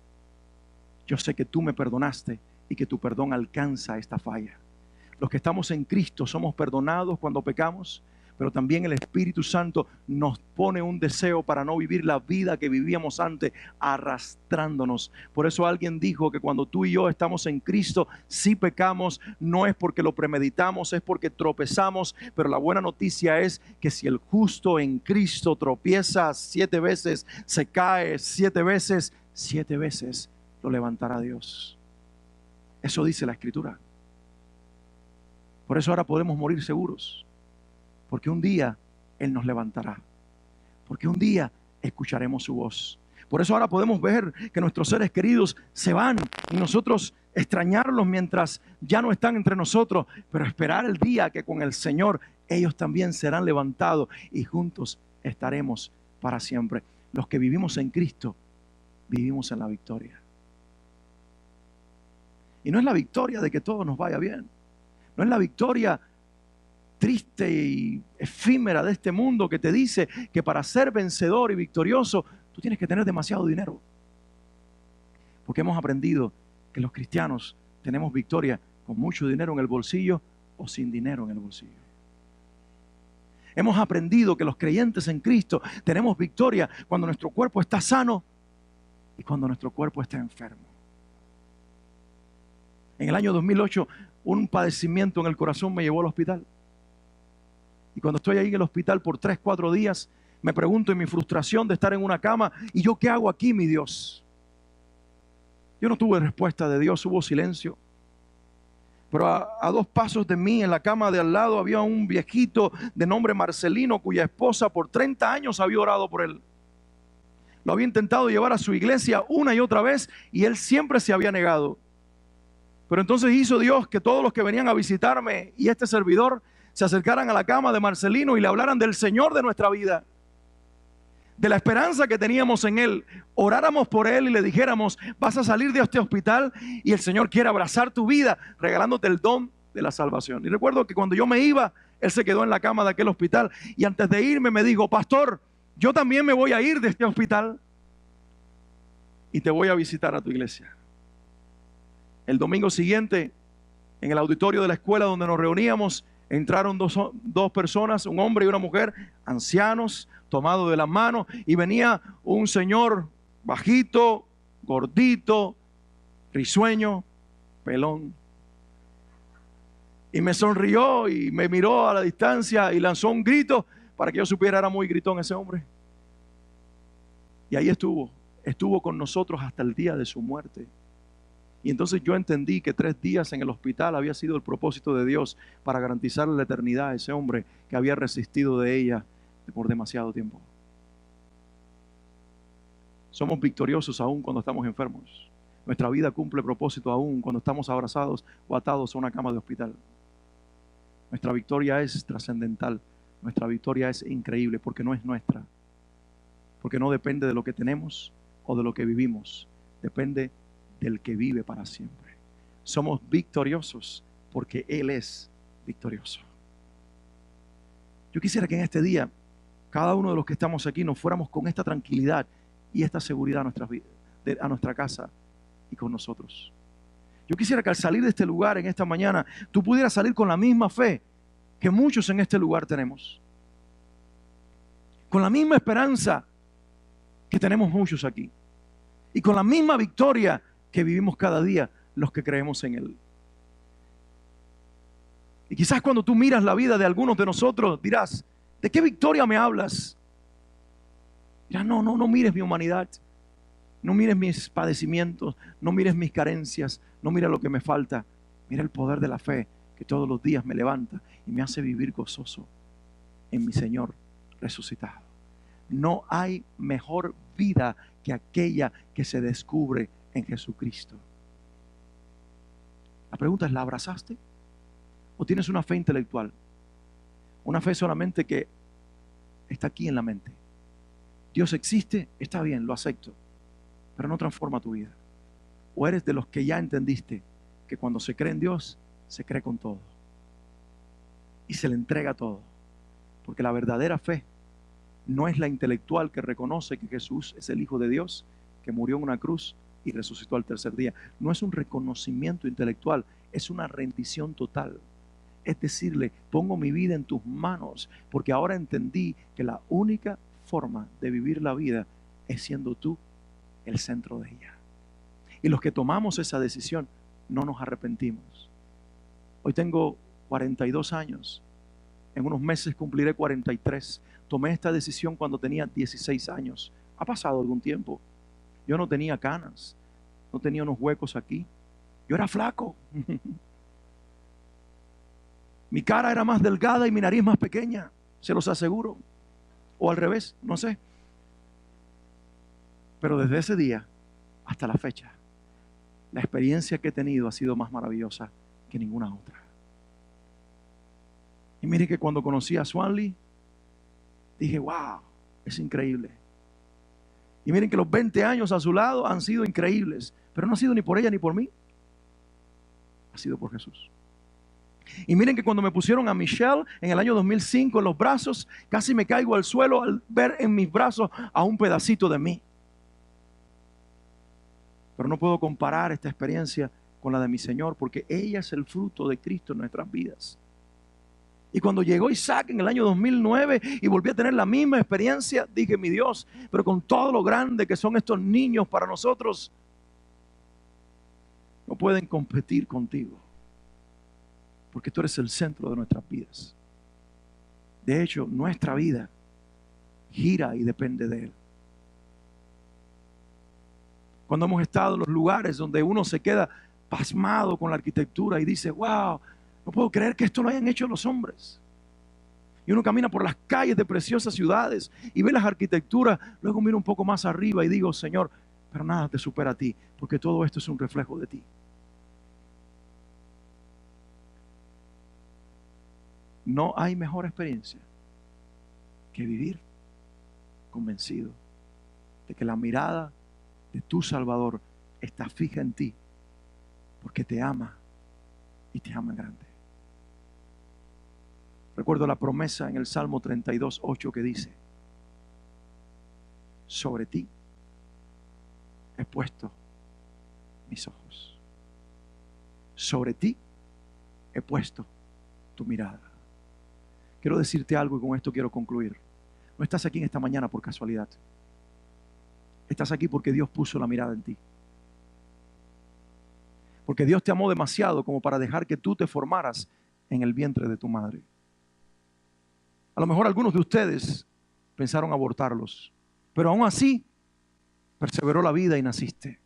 yo sé que tú me perdonaste y que tu perdón alcanza esta falla. Los que estamos en Cristo somos perdonados cuando pecamos, pero también el Espíritu Santo nos pone un deseo para no vivir la vida que vivíamos antes, arrastrándonos. Por eso alguien dijo que cuando tú y yo estamos en Cristo, si pecamos, no es porque lo premeditamos, es porque tropezamos. Pero la buena noticia es que si el justo en Cristo tropieza 7 veces, se cae 7 veces, 7 veces lo levantará Dios. Eso dice la Escritura. Por eso ahora podemos morir seguros. Porque un día Él nos levantará. Porque un día escucharemos su voz. Por eso ahora podemos ver que nuestros seres queridos se van y nosotros extrañarlos mientras ya no están entre nosotros. Pero esperar el día que con el Señor ellos también serán levantados y juntos estaremos para siempre. Los que vivimos en Cristo, vivimos en la victoria. Y no es la victoria de que todo nos vaya bien. No es la victoria triste y efímera de este mundo que te dice que para ser vencedor y victorioso tú tienes que tener demasiado dinero. Porque hemos aprendido que los cristianos tenemos victoria con mucho dinero en el bolsillo o sin dinero en el bolsillo. Hemos aprendido que los creyentes en Cristo tenemos victoria cuando nuestro cuerpo está sano y cuando nuestro cuerpo está enfermo. En el año 2008 un padecimiento en el corazón me llevó al hospital. Y cuando estoy ahí en el hospital por 3, 4 días, me pregunto en mi frustración de estar en una cama, ¿y yo qué hago aquí, mi Dios? Yo no tuve respuesta de Dios, hubo silencio. Pero a 2 pasos de mí, en la cama de al lado, había un viejito de nombre Marcelino, cuya esposa por 30 años había orado por él. Lo había intentado llevar a su iglesia una y otra vez y él siempre se había negado. Pero entonces hizo Dios que todos los que venían a visitarme y este servidor se acercaran a la cama de Marcelino y le hablaran del Señor de nuestra vida, de la esperanza que teníamos en Él. Oráramos por Él y le dijéramos, vas a salir de este hospital y el Señor quiere abrazar tu vida, regalándote el don de la salvación. Y recuerdo que cuando yo me iba, él se quedó en la cama de aquel hospital y antes de irme me dijo: pastor, yo también me voy a ir de este hospital y te voy a visitar a tu iglesia. El domingo siguiente, en el auditorio de la escuela donde nos reuníamos, entraron dos personas, un hombre y una mujer, ancianos, tomados de las manos, y venía un señor bajito, gordito, risueño, pelón. Y me sonrió y me miró a la distancia y lanzó un grito para que yo supiera, era muy gritón ese hombre. Y ahí estuvo con nosotros hasta el día de su muerte. Y entonces yo entendí que 3 días en el hospital había sido el propósito de Dios para garantizarle la eternidad a ese hombre que había resistido de ella por demasiado tiempo. Somos victoriosos aún cuando estamos enfermos. Nuestra vida cumple propósito aún cuando estamos abrazados o atados a una cama de hospital. Nuestra victoria es trascendental. Nuestra victoria es increíble porque no es nuestra. Porque no depende de lo que tenemos o de lo que vivimos. Depende del que vive para siempre. Somos victoriosos porque Él es victorioso. Yo quisiera que en este día cada uno de los que estamos aquí nos fuéramos con esta tranquilidad y esta seguridad a nuestras vidas, a nuestra casa y con nosotros. Yo quisiera que al salir de este lugar en esta mañana tú pudieras salir con la misma fe que muchos en este lugar tenemos, con la misma esperanza que tenemos muchos aquí y con la misma victoria que vivimos cada día los que creemos en Él. Y quizás cuando tú miras la vida de algunos de nosotros dirás: ¿de qué victoria me hablas? Dirás: no mires mi humanidad, no mires mis padecimientos, no mires mis carencias, no mires lo que me falta. Mira el poder de la fe que todos los días me levanta y me hace vivir gozoso en mi Señor resucitado. No hay mejor vida que aquella que se descubre en Jesucristo. La pregunta es: ¿la abrazaste? ¿O tienes una fe intelectual? Una fe solamente que está aquí en la mente. Dios existe, está bien, lo acepto, pero no transforma tu vida. O eres de los que ya entendiste que cuando se cree en Dios, se cree con todo y se le entrega todo. Porque la verdadera fe no es la intelectual que reconoce que Jesús es el Hijo de Dios, que murió en una cruz y resucitó al tercer día. No es un reconocimiento intelectual, es una rendición total. Es decirle: pongo mi vida en tus manos, porque ahora entendí que la única forma de vivir la vida es siendo tú el centro de ella. Y los que tomamos esa decisión no nos arrepentimos. Hoy tengo 42 años. En unos meses cumpliré 43. Tomé esta decisión cuando tenía 16 años. Ha pasado algún tiempo. Yo no tenía canas, no tenía unos huecos aquí. Yo era flaco. Mi cara era más delgada y mi nariz más pequeña, se los aseguro. O al revés, no sé. Pero desde ese día hasta la fecha, la experiencia que he tenido ha sido más maravillosa que ninguna otra. Y mire que cuando conocí a Swanley, dije: wow, es increíble. Y miren que los 20 años a su lado han sido increíbles, pero no ha sido ni por ella ni por mí, ha sido por Jesús. Y miren que cuando me pusieron a Michelle en el año 2005 en los brazos, casi me caigo al suelo al ver en mis brazos a un pedacito de mí. Pero no puedo comparar esta experiencia con la de mi Señor, porque ella es el fruto de Cristo en nuestras vidas. Y cuando llegó Isaac en el año 2009 y volví a tener la misma experiencia, dije: mi Dios, pero con todo lo grande que son estos niños para nosotros, no pueden competir contigo, porque tú eres el centro de nuestras vidas. De hecho, nuestra vida gira y depende de Él. Cuando hemos estado en los lugares donde uno se queda pasmado con la arquitectura y dice: wow, no puedo creer que esto lo hayan hecho los hombres. Y uno camina por las calles de preciosas ciudades y ve las arquitecturas, luego miro un poco más arriba y digo: Señor, pero nada te supera a ti, porque todo esto es un reflejo de ti. No hay mejor experiencia que vivir convencido de que la mirada de tu Salvador está fija en ti, porque te ama y te ama grande. Recuerdo la promesa en el Salmo 32:8 que dice: sobre ti he puesto mis ojos. Sobre ti he puesto tu mirada. Quiero decirte algo y con esto quiero concluir. No estás aquí en esta mañana por casualidad. Estás aquí porque Dios puso la mirada en ti. Porque Dios te amó demasiado como para dejar que tú te formaras en el vientre de tu madre. A lo mejor algunos de ustedes pensaron abortarlos, pero aún así perseveró la vida y naciste.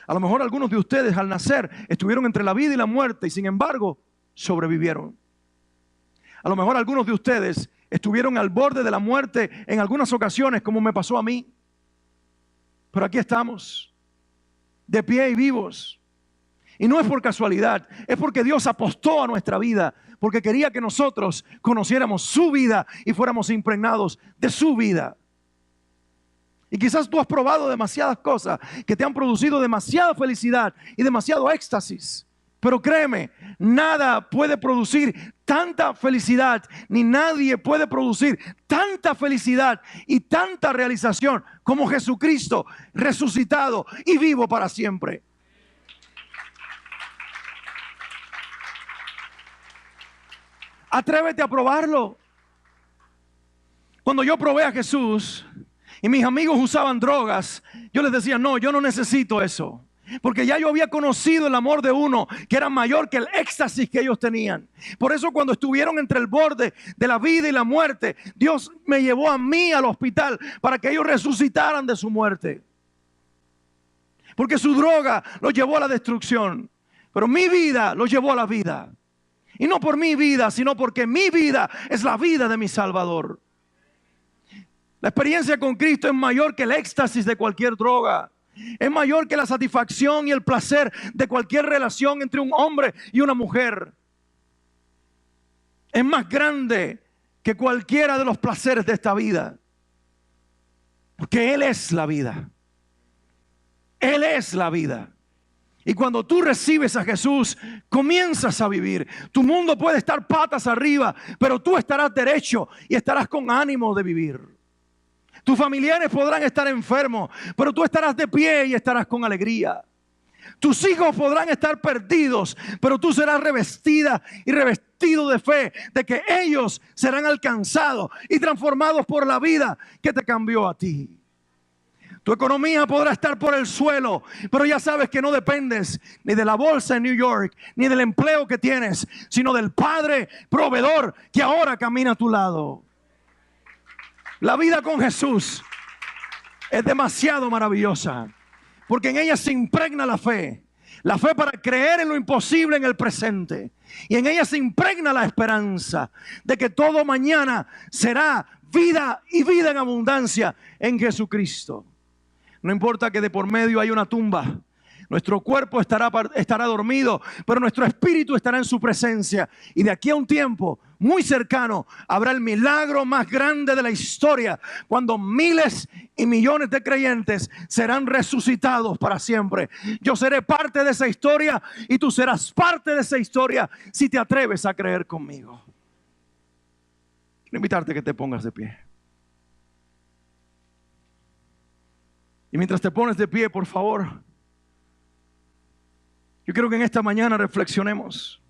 A lo mejor algunos de ustedes al nacer estuvieron entre la vida y la muerte y sin embargo sobrevivieron. A lo mejor algunos de ustedes estuvieron al borde de la muerte en algunas ocasiones, como me pasó a mí. Pero aquí estamos, de pie y vivos. Y no es por casualidad, es porque Dios apostó a nuestra vida, porque quería que nosotros conociéramos su vida y fuéramos impregnados de su vida. Y quizás tú has probado demasiadas cosas que te han producido demasiada felicidad y demasiado éxtasis. Pero créeme, nada puede producir tanta felicidad, ni nadie puede producir tanta felicidad y tanta realización como Jesucristo resucitado y vivo para siempre. Atrévete a probarlo. Cuando yo probé a Jesús y mis amigos usaban drogas, yo les decía: no, yo no necesito eso. Porque ya yo había conocido el amor de uno que era mayor que el éxtasis que ellos tenían. Por eso cuando estuvieron entre el borde de la vida y la muerte, Dios me llevó a mí al hospital para que ellos resucitaran de su muerte. Porque su droga los llevó a la destrucción, pero mi vida los llevó a la vida. Y no por mi vida, sino porque mi vida es la vida de mi Salvador. La experiencia con Cristo es mayor que el éxtasis de cualquier droga. Es mayor que la satisfacción y el placer de cualquier relación entre un hombre y una mujer. Es más grande que cualquiera de los placeres de esta vida. Porque Él es la vida. Él es la vida. Y cuando tú recibes a Jesús, comienzas a vivir. Tu mundo puede estar patas arriba, pero tú estarás derecho y estarás con ánimo de vivir. Tus familiares podrán estar enfermos, pero tú estarás de pie y estarás con alegría. Tus hijos podrán estar perdidos, pero tú serás revestida y revestido de fe de que ellos serán alcanzados y transformados por la vida que te cambió a ti. Tu economía podrá estar por el suelo, pero ya sabes que no dependes ni de la bolsa en New York, ni del empleo que tienes, sino del Padre proveedor que ahora camina a tu lado. La vida con Jesús es demasiado maravillosa, porque en ella se impregna la fe para creer en lo imposible en el presente, y en ella se impregna la esperanza de que todo mañana será vida y vida en abundancia en Jesucristo. No importa que de por medio haya una tumba, nuestro cuerpo estará dormido, pero nuestro espíritu estará en su presencia. Y de aquí a un tiempo muy cercano habrá el milagro más grande de la historia, cuando miles y millones de creyentes serán resucitados para siempre. Yo seré parte de esa historia y tú serás parte de esa historia si te atreves a creer conmigo. Quiero invitarte a que te pongas de pie. Y mientras te pones de pie, por favor, yo quiero que en esta mañana reflexionemos.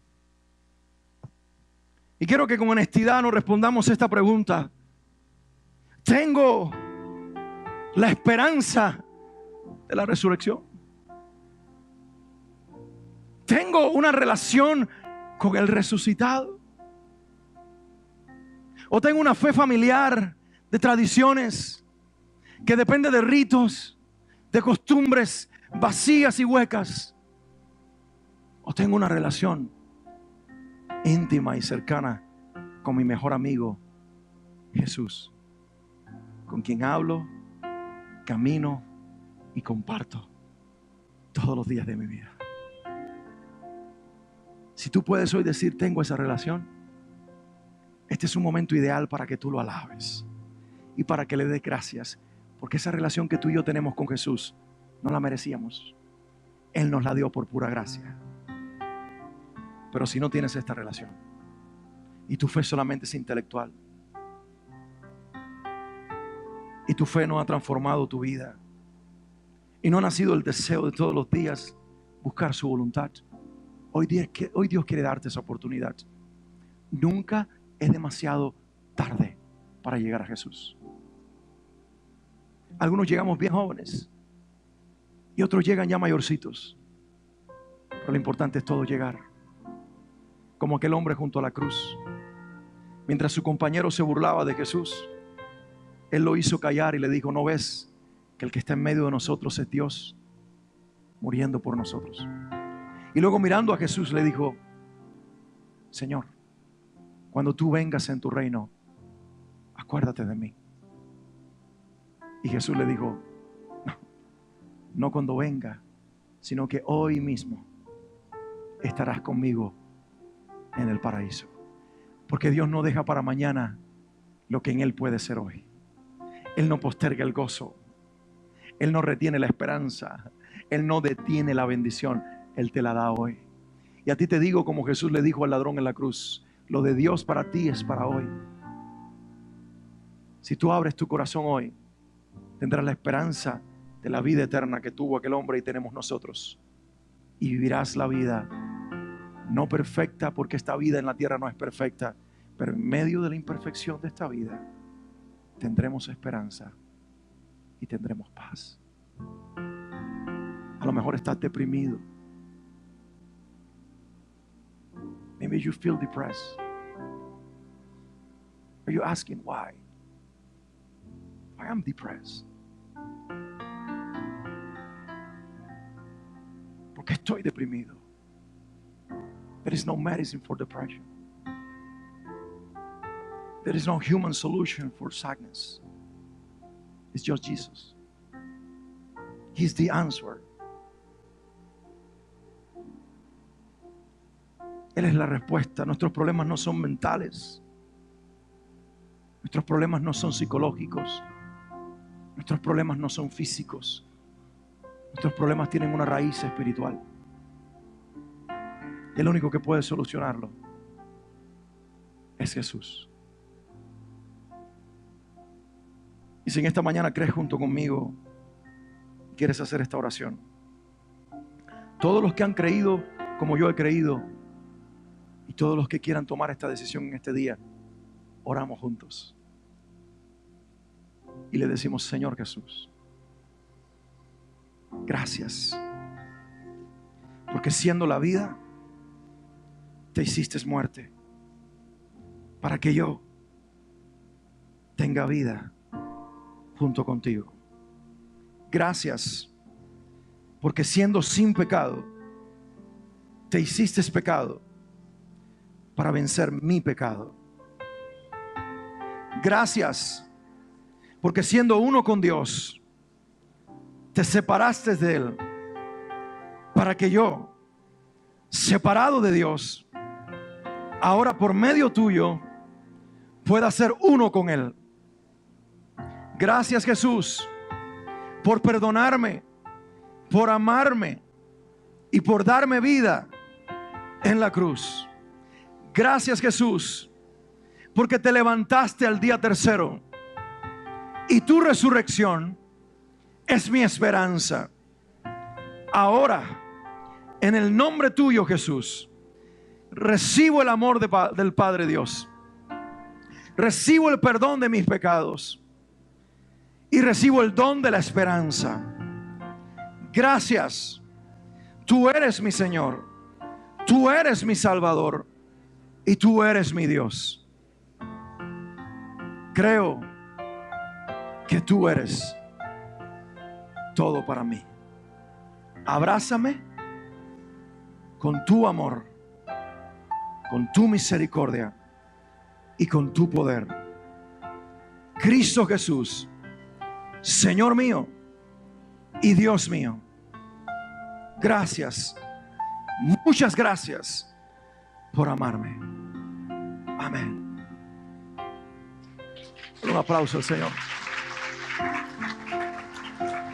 Y quiero que con honestidad nos respondamos esta pregunta. ¿Tengo la esperanza de la resurrección? ¿Tengo una relación con el resucitado? ¿O tengo una fe familiar de tradiciones que depende de ritos, de costumbres vacías y huecas? ¿O tengo una relación íntima y cercana con mi mejor amigo Jesús, con quien hablo, camino y comparto todos los días de mi vida? Si tú puedes hoy decir: tengo esa relación, este es un momento ideal para que tú lo alabes y para que le des gracias, porque esa relación que tú y yo tenemos con Jesús no la merecíamos. Él nos la dio por pura gracia. Pero si no tienes esta relación, y tu fe solamente es intelectual, y tu fe no ha transformado tu vida, y no ha nacido el deseo de todos los días buscar su voluntad, hoy Dios quiere darte esa oportunidad. Nunca es demasiado tarde para llegar a Jesús. Algunos llegamos bien jóvenes y otros llegan ya mayorcitos, pero lo importante es todos llegar. Como aquel hombre junto a la cruz, mientras su compañero se burlaba de Jesús, él lo hizo callar y le dijo: ¿no ves que el que está en medio de nosotros es Dios muriendo por nosotros? Y luego, mirando a Jesús, le dijo: Señor, cuando tú vengas en tu reino, acuérdate de mí. Y Jesús le dijo: no cuando venga, sino que hoy mismo estarás conmigo en el paraíso. Porque Dios no deja para mañana lo que en Él puede ser hoy. Él no posterga el gozo, Él no retiene la esperanza, Él no detiene la bendición, Él te la da hoy. Y a ti te digo, como Jesús le dijo al ladrón en la cruz: lo de Dios para ti es para hoy. Si tú abres tu corazón hoy, tendrás la esperanza de la vida eterna que tuvo aquel hombre y tenemos nosotros. Y vivirás la vida no perfecta, porque esta vida en la tierra no es perfecta, pero en medio de la imperfección de esta vida tendremos esperanza y tendremos paz. A lo mejor estás deprimido. Maybe you feel depressed. Are you asking why? Why am depressed? ¿Por qué estoy deprimido? There is no medicine for depression. There is no human solution for sadness. It's just Jesus. He's the answer. Él es la respuesta. Nuestros problemas no son mentales. Nuestros problemas no son psicológicos. Nuestros problemas no son físicos. Nuestros problemas tienen una raíz espiritual. Y el único que puede solucionarlo es Jesús. Y si en esta mañana crees junto conmigo, quieres hacer esta oración, todos los que han creído como yo he creído, y todos los que quieran tomar esta decisión en este día, oramos juntos y le decimos: Señor Jesús, gracias, porque siendo la vida, te hiciste muerte para que yo tenga vida junto contigo. Gracias, porque siendo sin pecado, te hiciste pecado para vencer mi pecado. Gracias, porque siendo uno con Dios, te separaste de Él para que yo, separado de Dios, ahora por medio tuyo pueda ser uno con Él. Gracias, Jesús, por perdonarme, por amarme y por darme vida en la cruz. Gracias, Jesús, porque te levantaste al día tercero y tu resurrección es mi esperanza. Ahora, en el nombre tuyo, Jesús, recibo el amor del Padre Dios, recibo el perdón de mis pecados y recibo el don de la esperanza. Gracias, tú eres mi Señor, tú eres mi Salvador y tú eres mi Dios. Creo que tú eres todo para mí. Abrázame con tu amor, con tu misericordia y con tu poder. Cristo Jesús, Señor mío y Dios mío, gracias, muchas gracias por amarme. Amén. Un aplauso al Señor.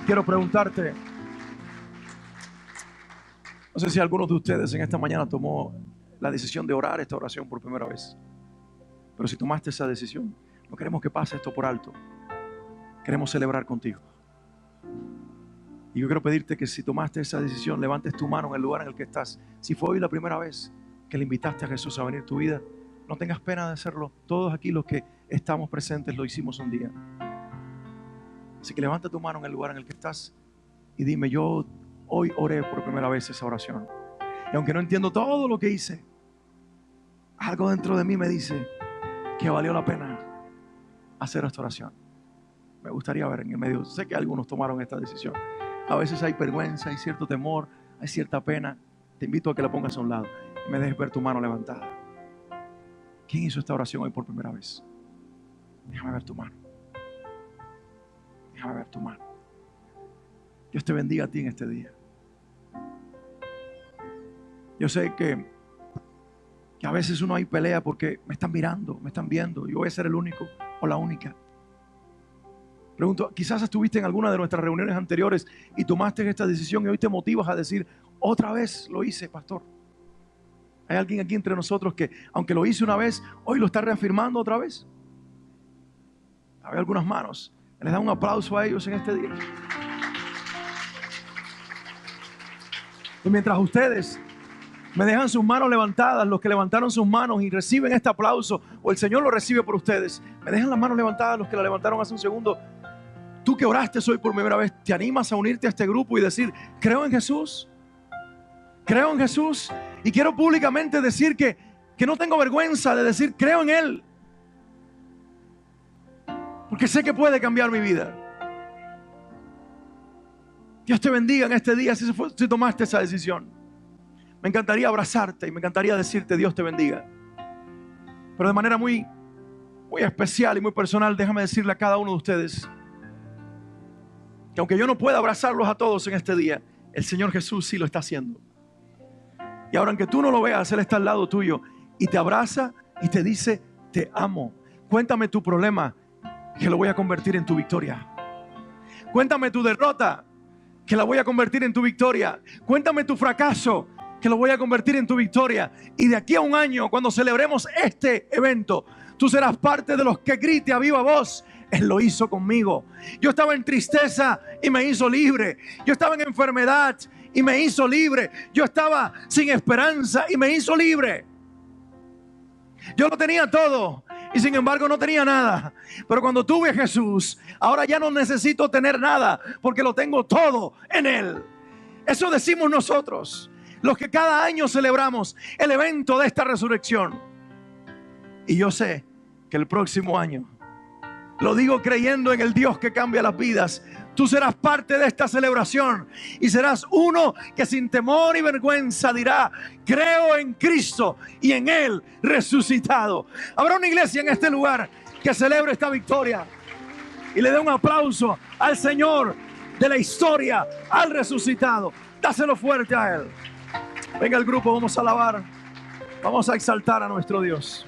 Quiero preguntarte, no sé si alguno de ustedes en esta mañana tomó la decisión de orar esta oración por primera vez. Pero si tomaste esa decisión, no queremos que pase esto por alto. Queremos celebrar contigo. Y yo quiero pedirte que si tomaste esa decisión, levantes tu mano en el lugar en el que estás. Si fue hoy la primera vez que le invitaste a Jesús a venir a tu vida, no tengas pena de hacerlo. Todos aquí los que estamos presentes lo hicimos un día. Así que levanta tu mano en el lugar en el que estás y dime: yo hoy oré por primera vez esa oración. Y aunque no entiendo todo lo que hice, algo dentro de mí me dice que valió la pena hacer esta oración. Me gustaría ver en el medio. Sé que algunos tomaron esta decisión. A veces hay vergüenza, hay cierto temor, hay cierta pena. Te invito a que la pongas a un lado y me dejes ver tu mano levantada. ¿Quién hizo esta oración hoy por primera vez? Déjame ver tu mano. Déjame ver tu mano. Dios te bendiga a ti en este día. Yo sé que a veces uno ahí pelea porque me están mirando, me están viendo. Yo voy a ser el único o la única. Pregunto, quizás estuviste en alguna de nuestras reuniones anteriores y tomaste esta decisión y hoy te motivas a decir: otra vez lo hice, pastor. Hay alguien aquí entre nosotros que, aunque lo hice una vez, hoy lo está reafirmando otra vez. Hay algunas manos. Les da un aplauso a ellos en este día. Y mientras ustedes me dejan sus manos levantadas, los que levantaron sus manos y reciben este aplauso, o el Señor lo recibe por ustedes, me dejan las manos levantadas los que la levantaron hace un segundo. Tú que oraste hoy por primera vez, ¿te animas a unirte a este grupo y decir: creo en Jesús? Creo en Jesús. Y quiero públicamente decir que no tengo vergüenza de decir: creo en Él. Porque sé que puede cambiar mi vida. Dios te bendiga en este día si tomaste esa decisión. Me encantaría abrazarte y me encantaría decirte: Dios te bendiga. Pero de manera muy especial y muy personal, déjame decirle a cada uno de ustedes que aunque yo no pueda abrazarlos a todos en este día, el Señor Jesús sí lo está haciendo. Y ahora, aunque tú no lo veas, Él está al lado tuyo y te abraza y te dice: te amo. Cuéntame tu problema, que lo voy a convertir en tu victoria. Cuéntame tu derrota, que la voy a convertir en tu victoria. Cuéntame tu fracaso, que lo voy a convertir en tu victoria. Y de aquí a un año, cuando celebremos este evento, tú serás parte de los que grite a viva voz: Él lo hizo conmigo. Yo estaba en tristeza y me hizo libre. Yo estaba en enfermedad y me hizo libre. Yo estaba sin esperanza y me hizo libre. Yo lo tenía todo y sin embargo no tenía nada. Pero cuando tuve a Jesús, ahora ya no necesito tener nada, porque lo tengo todo en Él. Eso decimos nosotros, los que cada año celebramos el evento de esta resurrección. Y yo sé que el próximo año, lo digo creyendo en el Dios que cambia las vidas, tú serás parte de esta celebración y serás uno que sin temor y vergüenza dirá: creo en Cristo y en Él resucitado. Habrá una iglesia en este lugar que celebre esta victoria y le dé un aplauso al Señor de la historia, al resucitado. Dáselo fuerte a Él. Venga el grupo, vamos a alabar, vamos a exaltar a nuestro Dios.